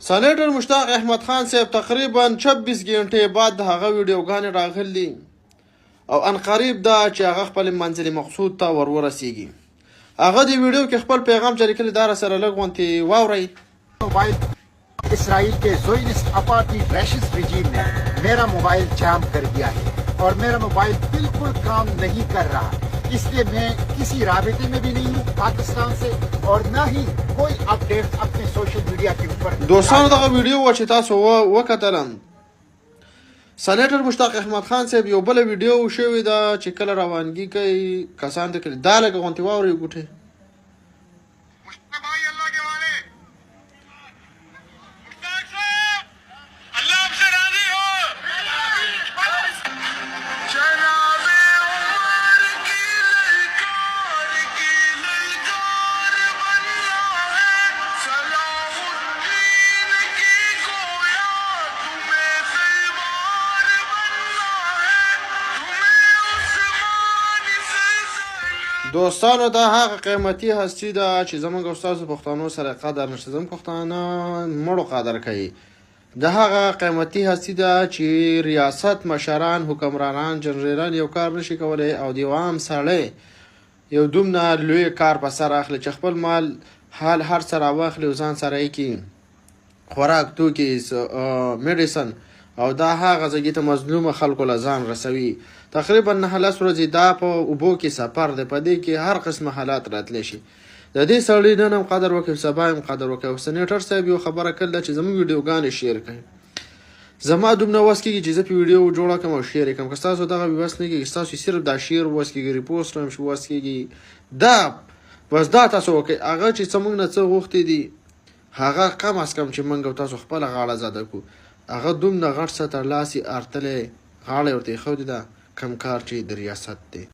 سینیټر مشتاق احمد خان صاحب تقریبا 26 غنټې بعد د هغه ویډیوګانې راغلي او ان قریب دا چې هغه خپل منزل مقصود ته ورسیږي. هغه د ویډیو کې خپل پیغام جاری کړی، دا سره لږ غونډې واورئ. موبائل اسرائیل के ज़ोइनिस्ट apartheid fascist regime ने मेरा मोबाइल जाम कर दिया है और मेरा मोबाइल बिल्कुल काम नहीं कर रहा, इसलिए मैं किसी राबिते में भी नहीं हूँ पाकिस्तान से और ना ही कोई अपडेट अपने सोशल मीडिया के ऊपर. دوستانو دغه ویډیو و چې تاسو وکتل، سینیټر مشتاق احمد خان صاحب یو بل ویډیو شوی دا چې کله روانګي کوي کسان ته کړي دا لږ غونډې واورئ ګوټې. دوستانو دا هغه قیمتي هستی ده چې زموږ استادو پښتنو سره قدر نشته، زموږ پښتانه مړو قدر کوي. د هغه قیمتي هستی ده چې ریاست مشران، حکمرانان، جنرالان یو کار نشي کولی او د عام سړی یو دومره لوی کار په سر اخلي چې خپل مال حال هر څه راواخلي او ځان سره یې کړي خوراک توکي میډیسن او دا هغه ځای ته مظلومه خلکو له ځان رسوي. تقریبا 9 ورځې دا په اوبو کې سفر دی، په دې کې هر قسمه حالات راتلی شي. د دې سړي نن هم قدر وکړي، سبا هم قدر وکړي. او سینیټر صاحب یو خبره کړله چې زموږ ویډیوګانې شیر کړئ. زما دومره وس کېږي چې زه په ویډیو جوړه کړم او شیر یې کړم. که ستاسو دغه وس نه کېږي، ستاسو صرف دا شیر وس کېږي، ریپوسټ هم وس کېږي، دا بس دا تاسو وکړئ. هغه چې څه موږ نه څه غوښتي دي هغه کم از کم چې موږ او تاسو خپله غاړه زده کړو، هغه دومره غټ څه ترلاسي ارتلی غاړه ورته ایښودې ده کم کار چې د ریاست دی.